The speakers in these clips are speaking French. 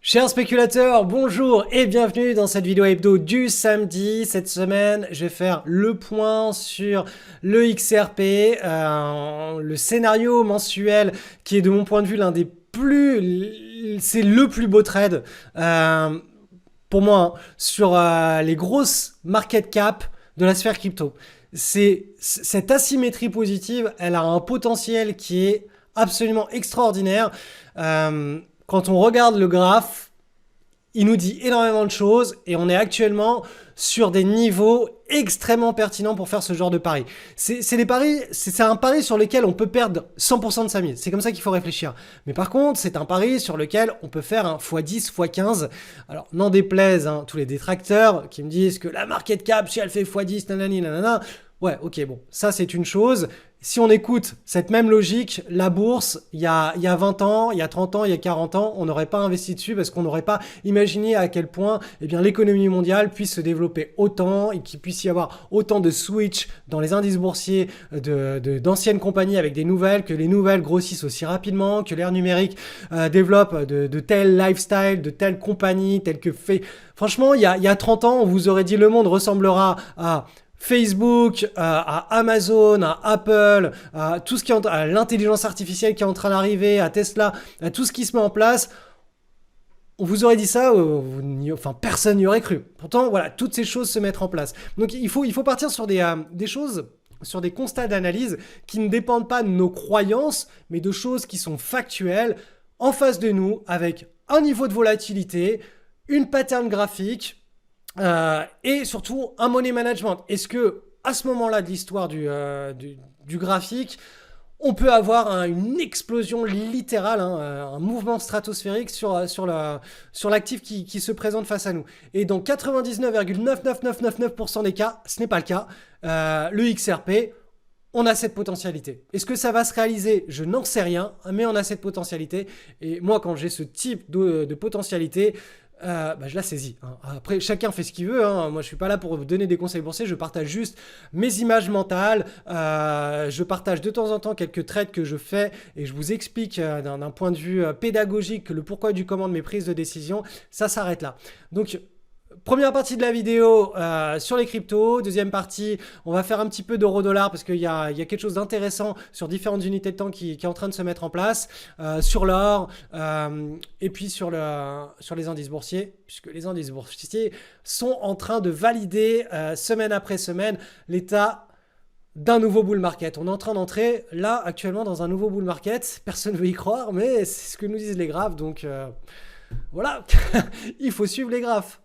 Chers spéculateurs, bonjour et bienvenue dans cette vidéo hebdo du samedi. Cette semaine, je vais faire le point sur le XRP, le scénario mensuel qui est de mon point de vue l'un des plus... C'est le plus beau trade pour moi sur les grosses market cap de la sphère crypto. Cette asymétrie positive, elle a un potentiel qui est absolument extraordinaire. Quand on regarde le graphe, il nous dit énormément de choses et on est actuellement sur des niveaux extrêmement pertinents pour faire ce genre de pari. C'est un pari sur lequel on peut perdre 100% de sa mise. C'est comme ça qu'il faut réfléchir. Mais par contre, c'est un pari sur lequel on peut faire un x10, x15. Alors, n'en déplaise tous les détracteurs qui me disent que la market cap, si elle fait x10, nanani, nanana. Ouais, ok, bon, ça c'est une chose. Si on écoute cette même logique, la bourse, il y a 20 ans, il y a 30 ans, il y a 40 ans, on n'aurait pas investi dessus parce qu'on n'aurait pas imaginé à quel point l'économie mondiale puisse se développer autant et qu'il puisse y avoir autant de switch dans les indices boursiers d'anciennes compagnies avec des nouvelles, que les nouvelles grossissent aussi rapidement, que l'ère numérique développe de tels lifestyle, de telles compagnies, telles que fait... Franchement, il y a 30 ans, on vous aurait dit le monde ressemblera à... Facebook, à Amazon, à Apple, à tout ce qui est à l'intelligence artificielle qui est en train d'arriver, à Tesla, à tout ce qui se met en place. On vous aurait dit ça, personne n'y aurait cru. Pourtant, voilà, toutes ces choses se mettent en place. Donc, il faut partir sur des choses, sur des constats d'analyse qui ne dépendent pas de nos croyances, mais de choses qui sont factuelles en face de nous, avec un niveau de volatilité, une pattern graphique, et surtout un money management. Est-ce que à ce moment-là de l'histoire du graphique, on peut avoir une explosion littérale, un mouvement stratosphérique sur l'actif qui se présente face à nous. Et dans 99,99999% des cas, ce n'est pas le cas. Le XRP, on a cette potentialité. Est-ce que ça va se réaliser? Je n'en sais rien, mais on a cette potentialité. Et moi, quand j'ai ce type de potentialité, je la saisis. Après, chacun fait ce qu'il veut. Moi, je suis pas là pour vous donner des conseils boursiers. Je partage juste mes images mentales. Je partage de temps en temps quelques trades que je fais et je vous explique d'un point de vue pédagogique le pourquoi du comment de mes prises de décision. Ça s'arrête là. Donc, première partie de la vidéo sur les cryptos. Deuxième partie, on va faire un petit peu d'euro-dollar parce qu'il y a quelque chose d'intéressant sur différentes unités de temps qui est en train de se mettre en place. Sur l'or et puis sur les indices boursiers, puisque les indices boursiers sont en train de valider semaine après semaine l'état d'un nouveau bull market. On est en train d'entrer là actuellement dans un nouveau bull market. Personne ne veut y croire, mais c'est ce que nous disent les graphes. Donc voilà, il faut suivre les graphes.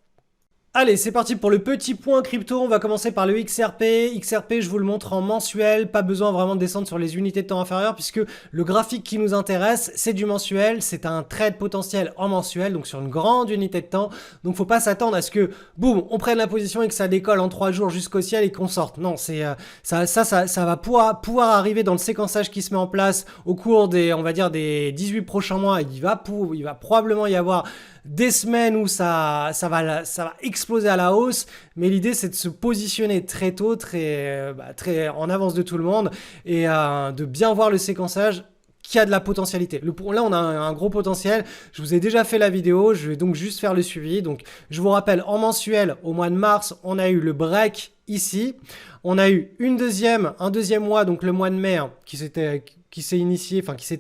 Allez, c'est parti pour le petit point crypto. On va commencer par le XRP. XRP, je vous le montre en mensuel. Pas besoin vraiment de descendre sur les unités de temps inférieures puisque le graphique qui nous intéresse, c'est du mensuel. C'est un trade potentiel en mensuel, donc sur une grande unité de temps. Donc, faut pas s'attendre à ce que, boum, on prenne la position et que ça décolle en 3 jours jusqu'au ciel et qu'on sorte. Non, c'est ça va pouvoir arriver dans le séquençage qui se met en place au cours on va dire, des 18 prochains mois. Il va probablement y avoir des semaines où ça va exploser à la hausse, mais l'idée c'est de se positionner très tôt, très en avance de tout le monde et de bien voir le séquençage qui a de la potentialité. Là, on a un gros potentiel. Je vous ai déjà fait la vidéo. Je vais donc juste faire le suivi. Donc, je vous rappelle, en mensuel, au mois de mars, on a eu le break ici. On a eu un deuxième mois, donc le mois de mai, qui s'est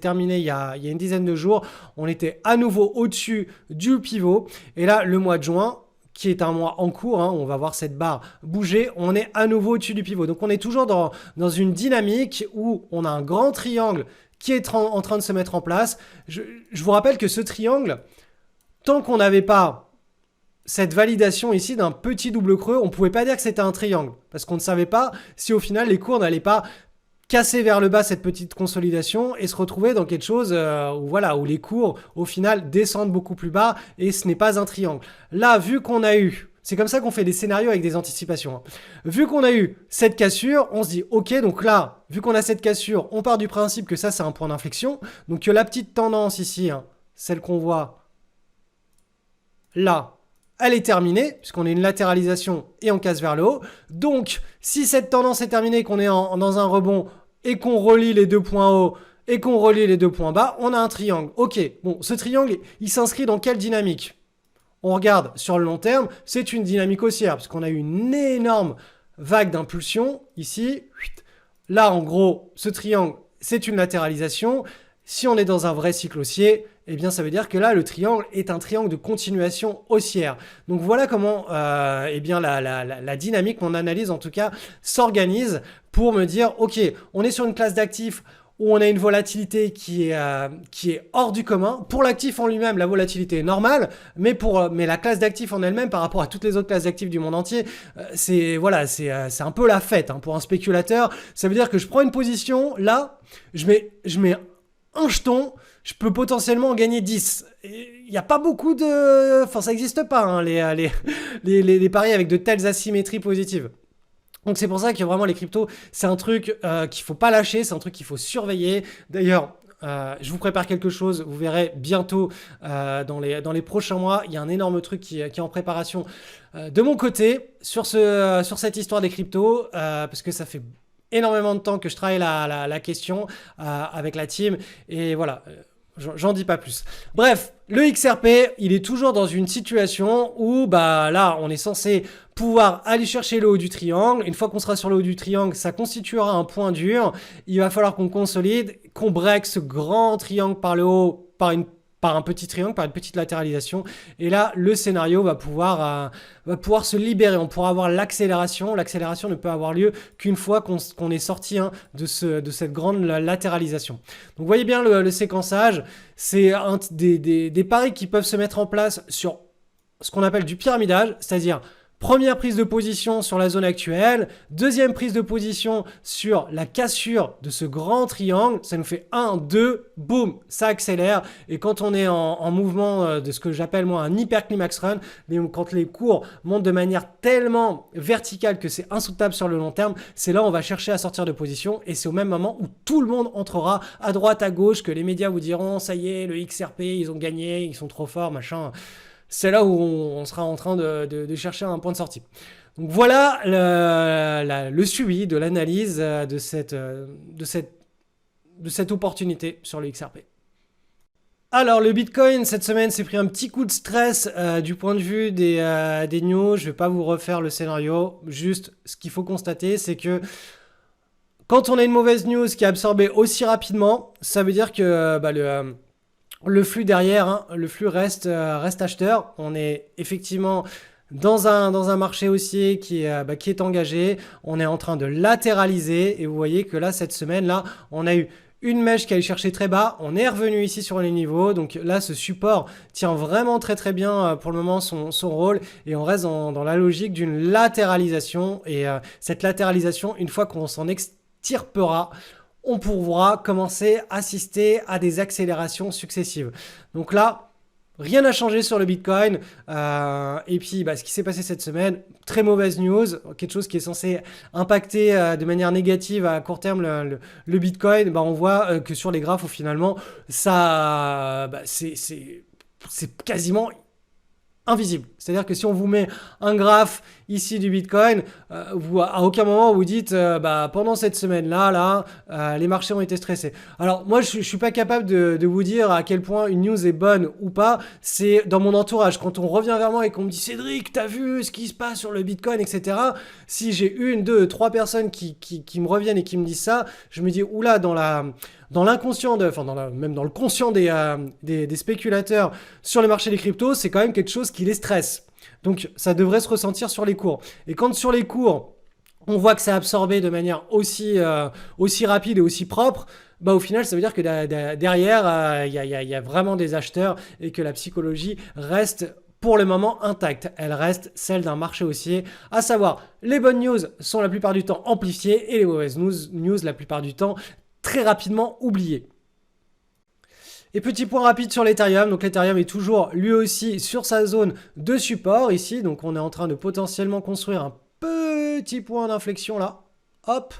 terminé il y a une dizaine de jours. On était à nouveau au-dessus du pivot. Et là, le mois de juin, qui est un mois en cours, on va voir cette barre bouger, on est à nouveau au-dessus du pivot. Donc, on est toujours dans une dynamique où on a un grand triangle qui est en train de se mettre en place. Je vous rappelle que ce triangle, tant qu'on n'avait pas cette validation ici d'un petit double creux, on ne pouvait pas dire que c'était un triangle, parce qu'on ne savait pas si au final les cours n'allaient pas casser vers le bas cette petite consolidation et se retrouver dans quelque chose où les cours au final descendent beaucoup plus bas et ce n'est pas un triangle. Là, vu qu'on a eu... C'est comme ça qu'on fait des scénarios avec des anticipations. Vu qu'on a eu cette cassure, on se dit, ok, donc là, vu qu'on a cette cassure, on part du principe que ça, c'est un point d'inflexion. Donc que la petite tendance ici, celle qu'on voit là, elle est terminée, puisqu'on a une latéralisation et on casse vers le haut. Donc, si cette tendance est terminée, qu'on est dans un rebond et qu'on relie les deux points hauts, et qu'on relie les 2 points bas, on a un triangle. Ok, bon, ce triangle, il s'inscrit dans quelle dynamique? On regarde sur le long terme, c'est une dynamique haussière, parce qu'on a eu une énorme vague d'impulsion ici. Là, en gros, ce triangle, c'est une latéralisation. Si on est dans un vrai cycle haussier, eh bien, ça veut dire que là, le triangle est un triangle de continuation haussière. Donc, voilà comment eh bien, la dynamique, mon analyse en tout cas, s'organise pour me dire, OK, on est sur une classe d'actifs où on a une volatilité qui est hors du commun. Pour l'actif en lui-même, la volatilité est normale, mais la classe d'actifs en elle-même, par rapport à toutes les autres classes d'actifs du monde entier, c'est un peu la fête hein, pour un spéculateur. Ça veut dire que je prends une position, là, je mets un jeton, je peux potentiellement en gagner 10. Il n'y a pas beaucoup de... Enfin, ça n'existe pas, hein, les paris avec de telles asymétries positives. Donc c'est pour ça que vraiment les cryptos, c'est un truc qu'il faut pas lâcher, c'est un truc qu'il faut surveiller. D'ailleurs, je vous prépare quelque chose, vous verrez bientôt dans les prochains mois, il y a un énorme truc qui est en préparation de mon côté sur cette histoire des cryptos, parce que ça fait énormément de temps que je travaille la question avec la team, et voilà. J'en dis pas plus. Bref, le XRP, il est toujours dans une situation où bah là, on est censé pouvoir aller chercher le haut du triangle. Une fois qu'on sera sur le haut du triangle, ça constituera un point dur. Il va falloir qu'on consolide, qu'on break ce grand triangle par le haut, par un petit triangle, par une petite latéralisation. Et là, le scénario va pouvoir se libérer. On pourra avoir l'accélération. L'accélération ne peut avoir lieu qu'une fois qu'on est sorti hein, de cette grande latéralisation. Donc, vous voyez bien le séquençage. C'est des paris qui peuvent se mettre en place sur ce qu'on appelle du pyramidage, c'est-à-dire première prise de position sur la zone actuelle, deuxième prise de position sur la cassure de ce grand triangle, ça nous fait 1, 2, boum, ça accélère. Et quand on est en mouvement de ce que j'appelle moi un hyperclimax run, quand les cours montent de manière tellement verticale que c'est insoutenable sur le long terme, c'est là où on va chercher à sortir de position et c'est au même moment où tout le monde entrera à droite, à gauche, que les médias vous diront ça y est, le XRP, ils ont gagné, ils sont trop forts, machin. C'est là où on sera en train de chercher un point de sortie. Donc voilà le suivi de l'analyse de cette opportunité sur le XRP. Alors le Bitcoin cette semaine s'est pris un petit coup de stress du point de vue des news. Je ne vais pas vous refaire le scénario. Juste ce qu'il faut constater, c'est que quand on a une mauvaise news qui est absorbée aussi rapidement, ça veut dire que le flux derrière, hein, le flux reste acheteur. On est effectivement dans un marché haussier qui est engagé. On est en train de latéraliser et vous voyez que là, cette semaine-là, on a eu une mèche qui allait chercher très bas. On est revenu ici sur les niveaux. Donc là, ce support tient vraiment très très bien pour le moment son rôle et on reste dans la logique d'une latéralisation. Et cette latéralisation, une fois qu'on s'en extirpera, on pourra commencer à assister à des accélérations successives. Donc là, rien n'a changé sur le Bitcoin. Et puis, ce qui s'est passé cette semaine, très mauvaise news, quelque chose qui est censé impacter de manière négative à court terme le Bitcoin. On voit que sur les graphes, finalement, ça, c'est quasiment invisible. C'est-à-dire que si on vous met un graphe ici du Bitcoin, à aucun moment vous dites pendant cette semaine-là, les marchés ont été stressés. Alors moi je suis pas capable de vous dire à quel point une news est bonne ou pas. C'est dans mon entourage. Quand on revient vers moi et qu'on me dit Cédric, t'as vu ce qui se passe sur le Bitcoin, etc. Si j'ai 1, 2, 3 personnes qui me reviennent et qui me disent ça, je me dis oula, dans l'inconscient, même dans le conscient des spéculateurs sur le marché des cryptos, c'est quand même quelque chose qui les stresse. Donc ça devrait se ressentir sur les cours. Et quand sur les cours, on voit que c'est absorbé de manière aussi rapide et aussi propre, au final, ça veut dire que derrière, il y a vraiment des acheteurs et que la psychologie reste pour le moment intacte. Elle reste celle d'un marché haussier, à savoir les bonnes news sont la plupart du temps amplifiées et les mauvaises news la plupart du temps très rapidement oubliées. Et petit point rapide sur l'Ethereum, donc l'Ethereum est toujours lui aussi sur sa zone de support ici, donc on est en train de potentiellement construire un petit point d'inflexion là, hop,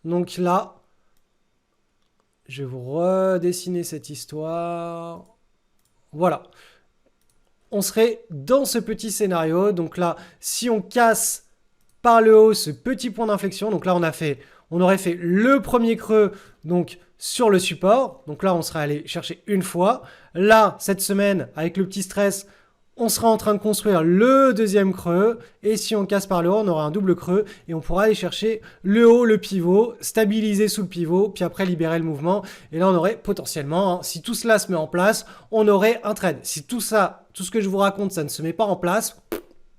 donc là, je vais vous redessiner cette histoire, voilà, on serait dans ce petit scénario, donc là, si on casse par le haut ce petit point d'inflexion, donc là on a fait on aurait fait le premier creux donc sur le support. Donc là, on serait allé chercher une fois. Là, cette semaine, avec le petit stress, on sera en train de construire le deuxième creux. Et si on casse par le haut, on aura un double creux. Et on pourra aller chercher le haut, le pivot, stabiliser sous le pivot, puis après libérer le mouvement. Et là, on aurait potentiellement, si tout cela se met en place, on aurait un trade. Si tout ça, tout ce que je vous raconte, ça ne se met pas en place,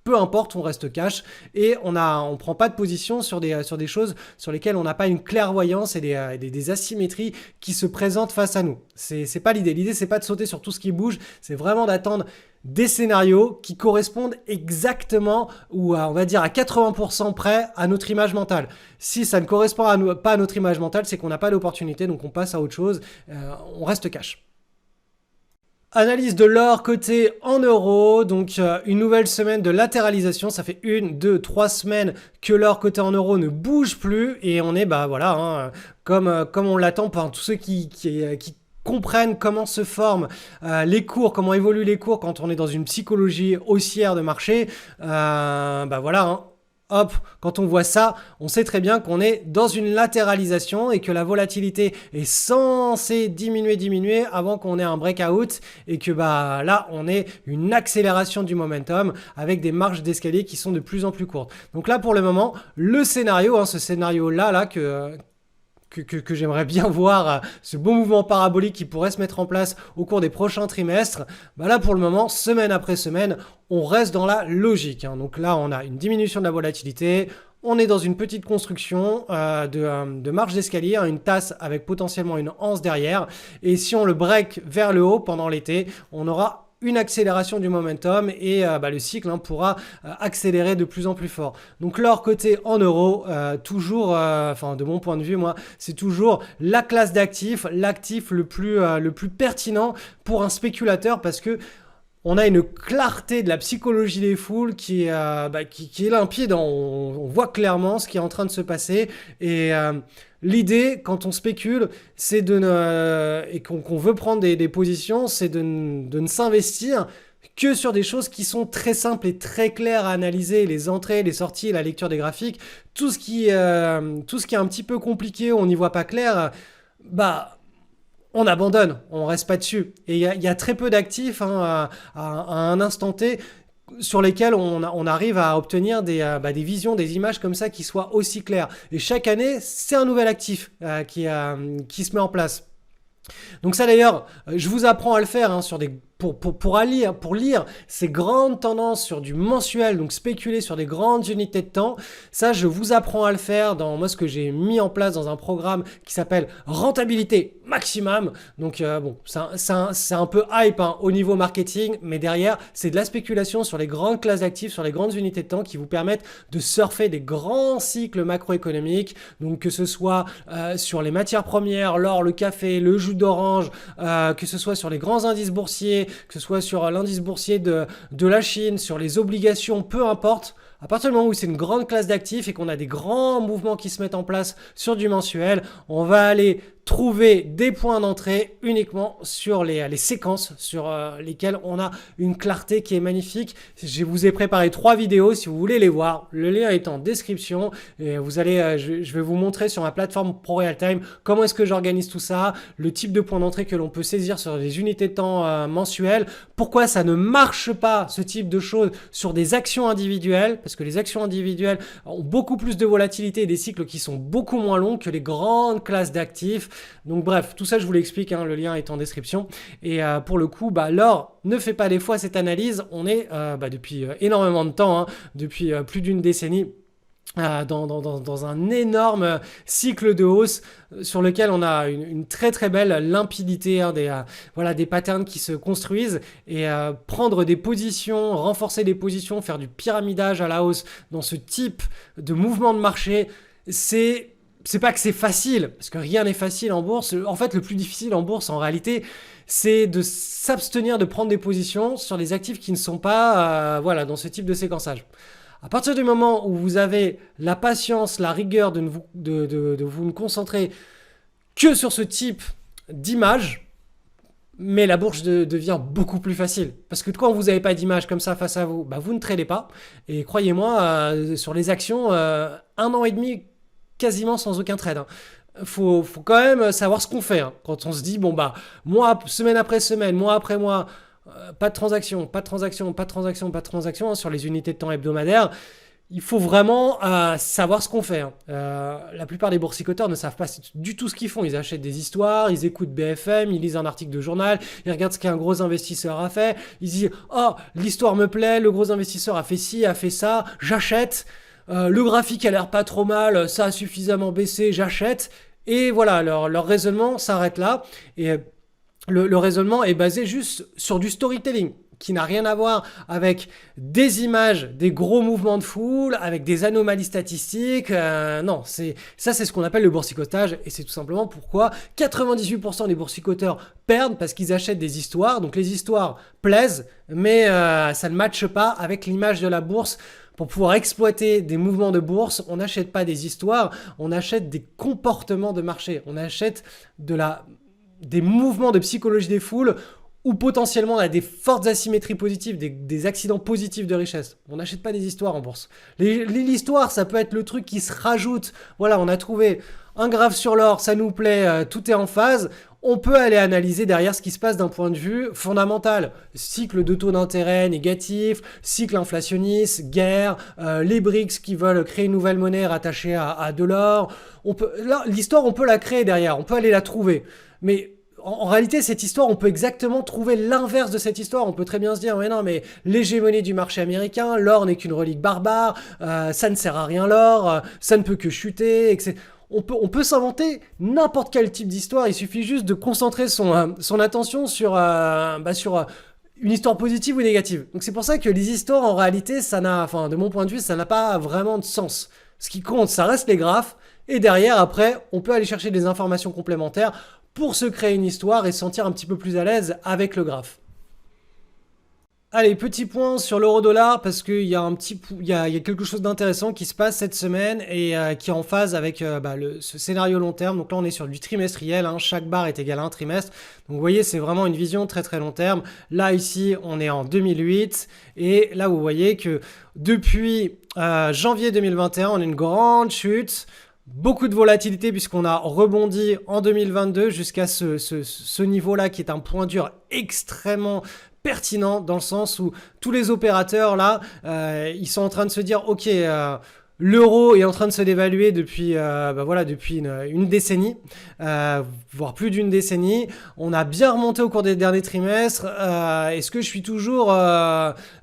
peu importe, on reste cash et on prend pas de position sur des choses sur lesquelles on n'a pas une clairvoyance et des asymétries qui se présentent face à nous. C'est pas l'idée. L'idée, c'est pas de sauter sur tout ce qui bouge, c'est vraiment d'attendre des scénarios qui correspondent exactement ou on va dire à 80% près à notre image mentale. Si ça ne correspond pas à notre image mentale, c'est qu'on n'a pas d'opportunité, donc on passe à autre chose, on reste cash. Analyse de l'or coté en euros, donc une nouvelle semaine de latéralisation, ça fait 1, 2, 3 semaines que l'or coté en euros ne bouge plus et on est comme on l'attend par tous ceux qui comprennent comment se forment les cours, comment évoluent les cours quand on est dans une psychologie haussière de marché, hop, quand on voit ça, on sait très bien qu'on est dans une latéralisation et que la volatilité est censée diminuer avant qu'on ait un breakout et que là, on ait une accélération du momentum avec des marges d'escalier qui sont de plus en plus courtes. Donc là, pour le moment, le scénario, ce scénario-là que j'aimerais bien voir, ce beau mouvement parabolique qui pourrait se mettre en place au cours des prochains trimestres, là pour le moment, semaine après semaine, on reste dans la logique. Donc là, on a une diminution de la volatilité, on est dans une petite construction de marge d'escalier, une tasse avec potentiellement une anse derrière, et si on le break vers le haut pendant l'été, on aura une accélération du momentum et le cycle pourra accélérer de plus en plus fort. Donc l'or coté en euros, toujours, de mon point de vue, moi, c'est toujours la classe d'actifs, l'actif le plus pertinent pour un spéculateur parce que on a une clarté de la psychologie des foules qui est limpide. On voit clairement ce qui est en train de se passer. Et l'idée, quand on spécule, c'est et qu'on veut prendre des positions, c'est de ne s'investir que sur des choses qui sont très simples et très claires à analyser, les entrées, les sorties, la lecture des graphiques. Tout ce qui est un petit peu compliqué, on n'y voit pas clair, on abandonne, on reste pas dessus. Et il y a très peu d'actifs à un instant T sur lesquels on arrive à obtenir des visions, des images comme ça qui soient aussi claires. Et chaque année, c'est un nouvel actif qui se met en place. Donc ça d'ailleurs, je vous apprends à le faire pour lire ces grandes tendances sur du mensuel, donc spéculer sur des grandes unités de temps. Ça, je vous apprends à le faire dans ce que j'ai mis en place dans un programme qui s'appelle Rentabilité Maximum. Donc c'est un peu hype au niveau marketing, mais derrière, c'est de la spéculation sur les grandes classes d'actifs, sur les grandes unités de temps qui vous permettent de surfer des grands cycles macroéconomiques. Donc que ce soit sur les matières premières, l'or, le café, le jus d'orange, que ce soit sur les grands indices boursiers, que ce soit sur l'indice boursier de la Chine, sur les obligations, peu importe. À partir du moment où c'est une grande classe d'actifs et qu'on a des grands mouvements qui se mettent en place sur du mensuel, on va aller trouver des points d'entrée uniquement sur les séquences sur lesquelles on a une clarté qui est magnifique. Je vous ai préparé 3 vidéos si vous voulez les voir. Le lien est en description et vous allez, je vais vous montrer sur ma plateforme ProRealTime comment est-ce que j'organise tout ça, le type de points d'entrée que l'on peut saisir sur des unités de temps mensuelles, pourquoi ça ne marche pas ce type de choses sur des actions individuelles, parce que les actions individuelles ont beaucoup plus de volatilité et des cycles qui sont beaucoup moins longs que les grandes classes d'actifs. Donc bref, tout ça je vous l'explique, le lien est en description. Et pour le coup, l'or ne fait pas des fois cette analyse. On est depuis énormément de temps, depuis plus d'une décennie, dans un énorme cycle de hausse sur lequel on a une très très belle limpidité, des patterns qui se construisent et prendre des positions, renforcer des positions, faire du pyramidage à la hausse dans ce type de mouvement de marché, c'est pas que c'est facile, parce que rien n'est facile en bourse. En fait, le plus difficile en bourse, en réalité, c'est de s'abstenir de prendre des positions sur les actifs qui ne sont pas dans ce type de séquençage. À partir du moment où vous avez la patience, la rigueur de vous ne concentrer que sur ce type d'image, mais la bourse devient beaucoup plus facile. Parce que quand vous n'avez pas d'image comme ça face à vous, vous ne tradez pas. Et croyez-moi, sur les actions, 1 an et demi, quasiment sans aucun trade. Hein. Faut quand même savoir ce qu'on fait. Hein. Quand on se dit, bon bah, semaine après semaine, mois après mois, pas de transaction, pas de transaction, pas de transaction, pas de transaction hein, sur les unités de temps hebdomadaires. Il faut vraiment savoir ce qu'on fait. Hein. La plupart des boursicoteurs ne savent pas du tout ce qu'ils font. Ils achètent des histoires, ils écoutent BFM, ils lisent un article de journal, ils regardent ce qu'un gros investisseur a fait. Ils disent « Oh, l'histoire me plaît, le gros investisseur a fait ci, a fait ça, j'achète. Le graphique a l'air pas trop mal, ça a suffisamment baissé, j'achète. » Et voilà, leur raisonnement s'arrête là. Et le raisonnement est basé juste sur du storytelling, qui n'a rien à voir avec des images, des gros mouvements de foule, avec des anomalies statistiques. Non, c'est ce qu'on appelle le boursicotage et c'est tout simplement pourquoi 98% des boursicoteurs perdent parce qu'ils achètent des histoires. Donc les histoires plaisent, mais ça ne matche pas avec l'image de la bourse. Pour pouvoir exploiter des mouvements de bourse, on n'achète pas des histoires, on achète des comportements de marché. On achète des mouvements de psychologie des foules où potentiellement on a des fortes asymétries positives, des accidents positifs de richesse. On n'achète pas des histoires en bourse. L'histoire, ça peut être le truc qui se rajoute. Voilà, on a trouvé un graphe sur l'or, ça nous plaît, tout est en phase. On peut aller analyser derrière ce qui se passe d'un point de vue fondamental. Cycle de taux d'intérêt négatif, cycle inflationniste, guerre, les BRICS qui veulent créer une nouvelle monnaie rattachée à de l'or. L'histoire, on peut la créer derrière, on peut aller la trouver. Mais en réalité, cette histoire, on peut exactement trouver l'inverse de cette histoire. On peut très bien se dire, mais non, mais l'hégémonie du marché américain, l'or n'est qu'une relique barbare, ça ne sert à rien l'or, ça ne peut que chuter, etc. On peut s'inventer n'importe quel type d'histoire, il suffit juste de concentrer son attention sur une histoire positive ou négative. Donc c'est pour ça que les histoires, en réalité, de mon point de vue, ça n'a pas vraiment de sens. Ce qui compte, ça reste les graphes, et derrière, après, on peut aller chercher des informations complémentaires pour se créer une histoire et se sentir un petit peu plus à l'aise avec le graphe. Allez, petit point sur l'euro-dollar parce qu'il y a quelque chose d'intéressant qui se passe cette semaine et qui est en phase avec ce scénario long terme. Donc là, on est sur du trimestriel. Hein. Chaque barre est égale à un trimestre. Donc vous voyez, c'est vraiment une vision très très long terme. Là, ici, on est en 2008 et là, vous voyez que depuis janvier 2021, on a une grande chute. Beaucoup de volatilité puisqu'on a rebondi en 2022 jusqu'à ce niveau-là qui est un point dur extrêmement pertinent dans le sens où tous les opérateurs là, ils sont en train de se dire ok, l'euro est en train de se dévaluer depuis une décennie, voire plus d'une décennie. On a bien remonté au cours des derniers trimestres. Est-ce que je suis toujours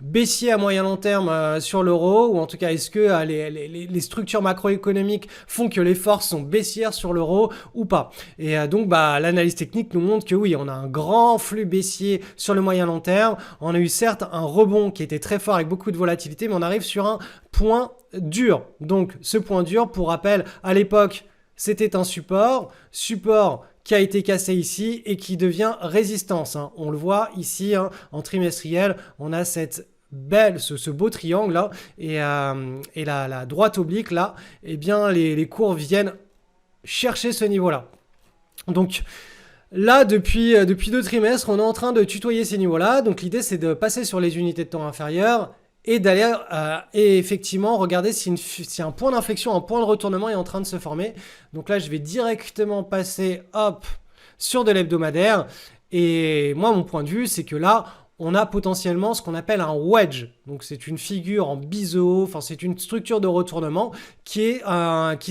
baissier à moyen long terme sur l'euro ou en tout cas est-ce que les structures macroéconomiques font que les forces sont baissières sur l'euro ou pas? Et donc l'analyse technique nous montre que oui, on a un grand flux baissier sur le moyen long terme. On a eu certes un rebond qui était très fort avec beaucoup de volatilité, mais on arrive sur un point dur. Donc ce point dur, pour rappel, à l'époque, c'était un support qui a été cassé ici et qui devient résistance. Hein. On le voit ici en trimestriel, on a ce beau triangle là et la droite oblique là, eh bien les cours viennent chercher ce niveau là. Donc là, depuis 2 trimestres, on est en train de tutoyer ces niveaux-là. Donc l'idée, c'est de passer sur les unités de temps inférieures et d'aller et effectivement regarder si un point d'inflexion, un point de retournement est en train de se former. Donc là, je vais directement passer sur de l'hebdomadaire. Et moi, mon point de vue, c'est que là, on a potentiellement ce qu'on appelle un wedge. Donc c'est une figure en biseau, enfin c'est une structure de retournement qui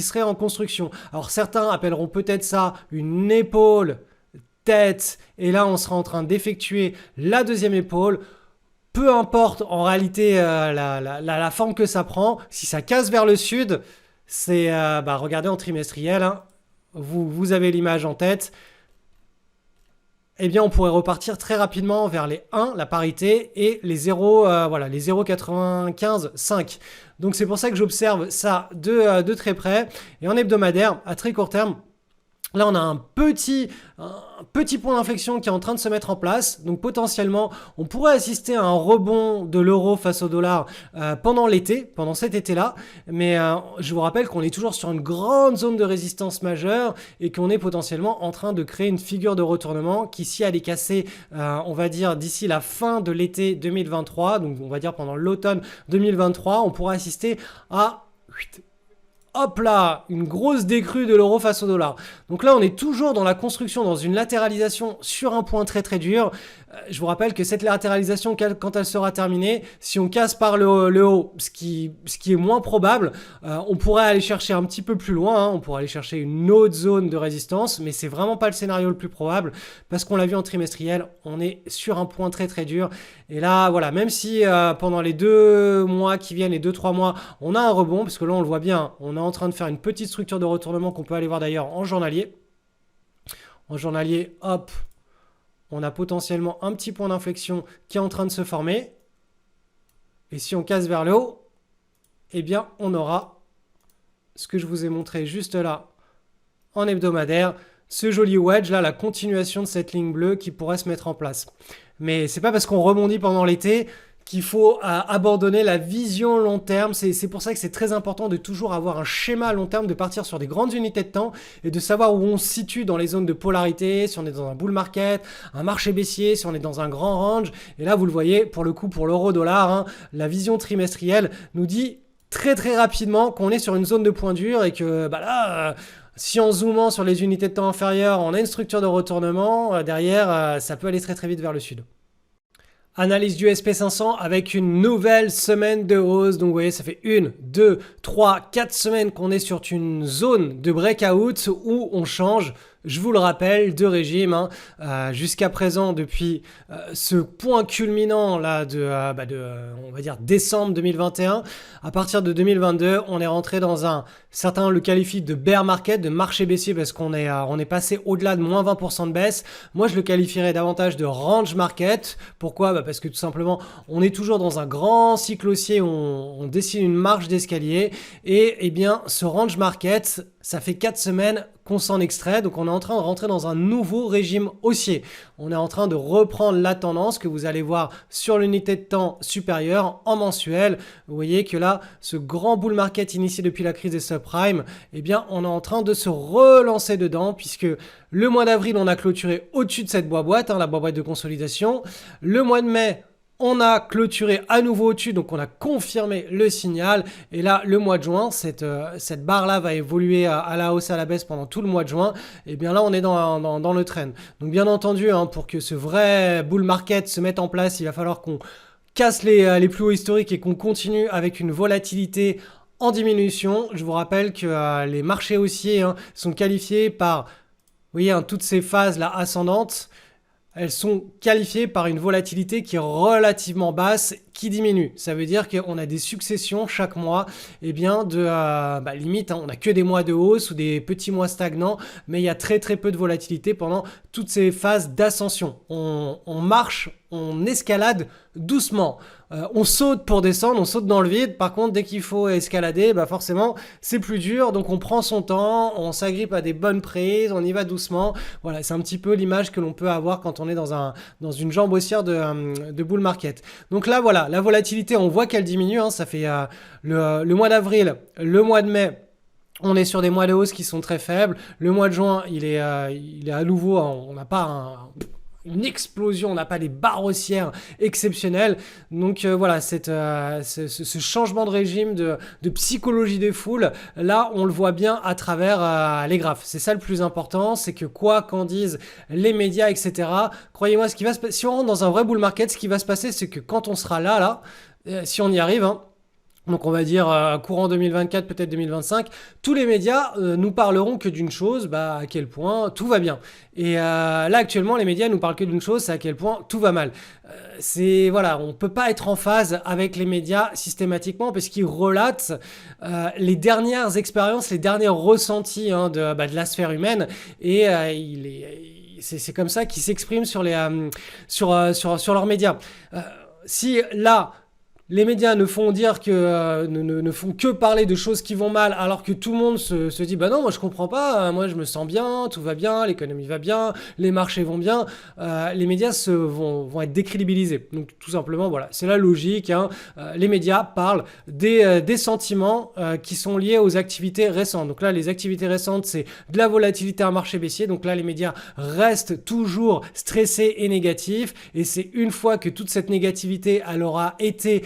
serait en construction. Alors certains appelleront peut-être ça une épaule tête, et là on sera en train d'effectuer la deuxième épaule. Peu importe en réalité la forme que ça prend, si ça casse vers le sud, c'est regardez en trimestriel, hein, vous avez l'image en tête, eh bien on pourrait repartir très rapidement vers les 1, la parité, et les 0,95, 5. Donc c'est pour ça que j'observe ça de très près, et en hebdomadaire, à très court terme, là, on a un petit point d'inflexion qui est en train de se mettre en place. Donc, potentiellement, on pourrait assister à un rebond de l'euro face au dollar pendant cet été-là. Mais je vous rappelle qu'on est toujours sur une grande zone de résistance majeure et qu'on est potentiellement en train de créer une figure de retournement qui, si elle est cassée, on va dire, d'ici la fin de l'été 2023, donc on va dire pendant l'automne 2023, on pourra assister à hop là, une grosse décrue de l'euro face au dollar. Donc là, on est toujours dans la construction, dans une latéralisation sur un point très très dur. Je vous rappelle que cette latéralisation, quand elle sera terminée, si on casse par le haut, ce qui est moins probable, on pourrait aller chercher un petit peu plus loin, hein, on pourrait aller chercher une autre zone de résistance, mais c'est vraiment pas le scénario le plus probable, parce qu'on l'a vu en trimestriel, on est sur un point très très dur. Et là, voilà, même si pendant les 2 mois qui viennent, les 2-3 mois, on a un rebond, parce que là on le voit bien, on est en train de faire une petite structure de retournement qu'on peut aller voir d'ailleurs en journalier. En journalier, hop, on a potentiellement un petit point d'inflexion qui est en train de se former. Et si on casse vers le haut, eh bien, on aura ce que je vous ai montré juste là en hebdomadaire, ce joli wedge là, la continuation de cette ligne bleue qui pourrait se mettre en place. Mais c'est pas parce qu'on rebondit pendant l'été qu'il faut abandonner la vision long terme. C'est pour ça que c'est très important de toujours avoir un schéma à long terme, de partir sur des grandes unités de temps et de savoir où on se situe dans les zones de polarité, si on est dans un bull market, un marché baissier, si on est dans un grand range. Et là, vous le voyez, pour le coup, pour l'euro-dollar, hein, la vision trimestrielle nous dit très très rapidement qu'on est sur une zone de point dur et que bah là... si en zoomant sur les unités de temps inférieures, on a une structure de retournement, derrière, ça peut aller très très vite vers le sud. Analyse du SP500 avec une nouvelle semaine de hausse. Donc vous voyez, ça fait 1, 2, 3, 4 semaines qu'on est sur une zone de breakout où on change, je vous le rappelle, de régime. Hein. Jusqu'à présent, depuis ce point culminant là on va dire décembre 2021, à partir de 2022, on est rentré dans certains le qualifient de bear market, de marché baissier parce qu'on est passé au-delà de moins 20% de baisse. Moi, je le qualifierais davantage de range market. Pourquoi ? Parce que tout simplement, on est toujours dans un grand cycle haussier, on dessine une marche d'escalier et eh bien, ce range market, ça fait 4 semaines qu'on s'en extrait, donc on est en train de rentrer dans un nouveau régime haussier. On est en train de reprendre la tendance que vous allez voir sur l'unité de temps supérieure en mensuel. Vous voyez que là, ce grand bull market initié depuis la crise des subprimes, eh bien, on est en train de se relancer dedans puisque le mois d'avril, on a clôturé au-dessus de cette boîte, hein, la boîte de consolidation. Le mois de mai, on a clôturé à nouveau au-dessus, donc on a confirmé le signal. Et là, le mois de juin, cette barre-là va évoluer à la hausse, à la baisse pendant tout le mois de juin. Et bien là, on est dans le trend. Donc bien entendu, hein, pour que ce vrai bull market se mette en place, il va falloir qu'on casse les plus hauts historiques et qu'on continue avec une volatilité en diminution. Je vous rappelle que les marchés haussiers sont qualifiés par, vous voyez, toutes ces phases-là ascendantes. Elles sont qualifiées par une volatilité qui est relativement basse, qui diminue. Ça veut dire qu'on a des successions chaque mois, et bien limite, on n'a que des mois de hausse ou des petits mois stagnants, mais il y a très très peu de volatilité pendant toutes ces phases d'ascension. On marche, on escalade doucement. On saute pour descendre, on saute dans le vide. Par contre, dès qu'il faut escalader, forcément, c'est plus dur. Donc, on prend son temps, on s'agrippe à des bonnes prises, on y va doucement. Voilà, c'est un petit peu l'image que l'on peut avoir quand on est dans une jambe haussière de bull market. Donc là, voilà, la volatilité, on voit qu'elle diminue. Hein, ça fait le mois d'avril, le mois de mai. On est sur des mois de hausse qui sont très faibles. Le mois de juin, il est à nouveau, on n'a pas une explosion, on n'a pas des barres haussières exceptionnelles. Donc voilà, ce changement de régime, de psychologie des foules, là, on le voit bien à travers les graphes. C'est ça le plus important, c'est que quoi qu'en disent les médias, etc. Croyez-moi, si on rentre dans un vrai bull market, ce qui va se passer, c'est que quand on sera là, si on y arrive, donc on va dire courant 2024, peut-être 2025, tous les médias nous parleront que d'une chose, à quel point tout va bien. Et là actuellement, les médias nous parlent que d'une chose, c'est à quel point tout va mal. On peut pas être en phase avec les médias systématiquement parce qu'ils relatent les dernières expériences, les derniers ressentis de la sphère humaine et c'est comme ça qu'ils s'expriment sur leurs médias. Si là les médias ne font que parler de choses qui vont mal alors que tout le monde se dit non, moi je comprends pas, moi je me sens bien, tout va bien, l'économie va bien, les marchés vont bien, les médias vont être décrédibilisés. Donc tout simplement voilà, c'est la logique, les médias parlent des sentiments qui sont liés aux activités récentes. Donc là les activités récentes c'est de la volatilité à marché baissier, donc là les médias restent toujours stressés et négatifs et c'est une fois que toute cette négativité elle aura été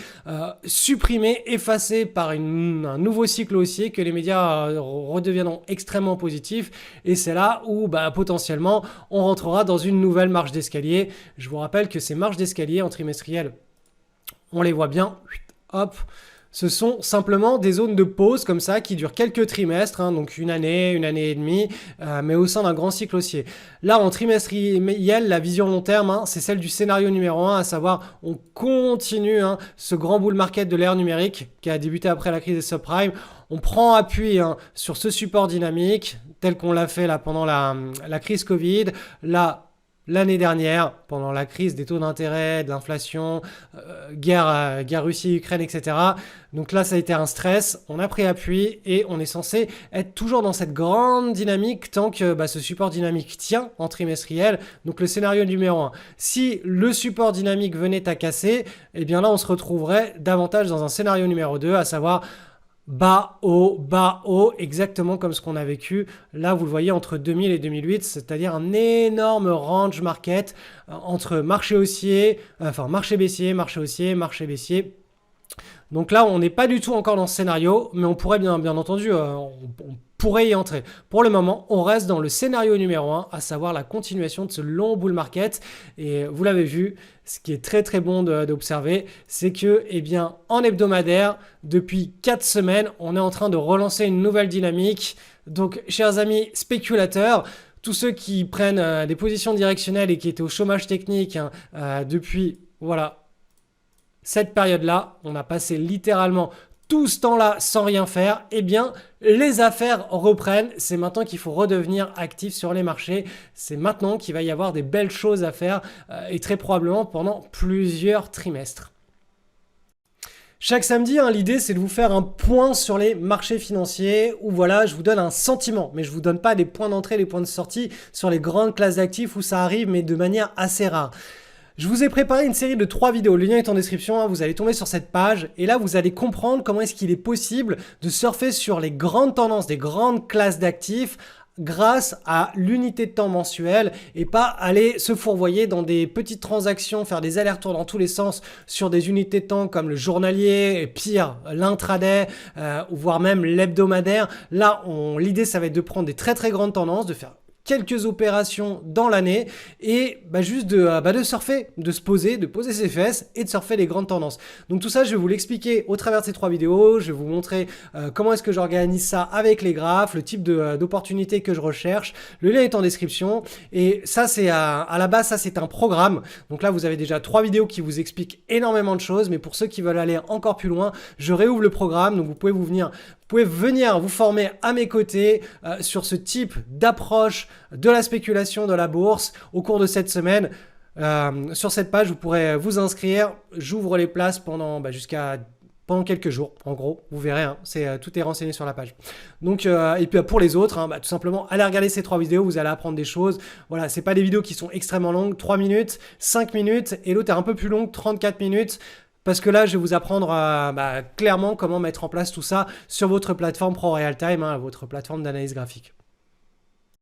supprimé, effacé par un nouveau cycle haussier, que les médias redeviendront extrêmement positifs. Et c'est là où potentiellement on rentrera dans une nouvelle marche d'escalier. Je vous rappelle que ces marches d'escalier en trimestriel, on les voit bien, hop, ce sont simplement des zones de pause comme ça qui durent quelques trimestres, donc une année et demie, mais au sein d'un grand cycle haussier. Là, en trimestriel, la vision long terme, c'est celle du scénario numéro 1, à savoir on continue ce grand bull market de l'ère numérique qui a débuté après la crise des subprimes. On prend appui sur ce support dynamique tel qu'on l'a fait là pendant la crise Covid. Là, l'année dernière, pendant la crise des taux d'intérêt, de l'inflation, guerre Russie-Ukraine, etc. Donc là, ça a été un stress. On a pris appui et on est censé être toujours dans cette grande dynamique tant que ce support dynamique tient en trimestriel. Donc le scénario numéro 1. Si le support dynamique venait à casser, eh bien là, on se retrouverait davantage dans un scénario numéro 2, à savoir bas, haut, exactement comme ce qu'on a vécu. Là, vous le voyez, entre 2000 et 2008, c'est-à-dire un énorme range market entre marché haussier, marché baissier, marché haussier, marché baissier. Donc là, on n'est pas du tout encore dans ce scénario, mais on pourrait bien entendu, on pourrait y entrer. Pour le moment, on reste dans le scénario numéro 1, à savoir la continuation de ce long bull market. Et vous l'avez vu, ce qui est très très bon d'observer, c'est que en hebdomadaire, depuis 4 semaines, on est en train de relancer une nouvelle dynamique. Donc, chers amis spéculateurs, tous ceux qui prennent des positions directionnelles et qui étaient au chômage technique depuis, cette période-là, on a passé littéralement tout ce temps-là sans rien faire, les affaires reprennent. C'est maintenant qu'il faut redevenir actif sur les marchés. C'est maintenant qu'il va y avoir des belles choses à faire et très probablement pendant plusieurs trimestres. Chaque samedi, l'idée, c'est de vous faire un point sur les marchés financiers où je vous donne un sentiment, mais je vous donne pas les points d'entrée, les points de sortie sur les grandes classes d'actifs où ça arrive, mais de manière assez rare. Je vous ai préparé une série de 3 vidéos, le lien est en description, vous allez tomber sur cette page et là vous allez comprendre comment est-ce qu'il est possible de surfer sur les grandes tendances des grandes classes d'actifs grâce à l'unité de temps mensuelle et pas aller se fourvoyer dans des petites transactions, faire des allers-retours dans tous les sens sur des unités de temps comme le journalier et pire l'intraday ou voire même l'hebdomadaire. Là, l'idée ça va être de prendre des très très grandes tendances, de faire quelques opérations dans l'année et juste de surfer, de se poser, de poser ses fesses et de surfer les grandes tendances. Donc tout ça, je vais vous l'expliquer au travers de ces 3 vidéos. Je vais vous montrer comment est-ce que j'organise ça avec les graphes, le type d'opportunités que je recherche. Le lien est en description et ça, c'est à la base, ça c'est un programme. Donc là, vous avez déjà 3 vidéos qui vous expliquent énormément de choses, mais pour ceux qui veulent aller encore plus loin, je réouvre le programme. Donc vous pouvez venir vous former à mes côtés sur ce type d'approche de la spéculation de la bourse au cours de cette semaine. Sur cette page, vous pourrez vous inscrire. J'ouvre les places pendant quelques jours. En gros, vous verrez, tout est renseigné sur la page. Donc, et puis pour les autres, tout simplement, allez regarder ces 3 vidéos, vous allez apprendre des choses. Voilà, c'est pas des vidéos qui sont extrêmement longues, 3 minutes, 5 minutes, et l'autre est un peu plus longue, 34 minutes. Parce que là, je vais vous apprendre clairement comment mettre en place tout ça sur votre plateforme ProRealTime, votre plateforme d'analyse graphique.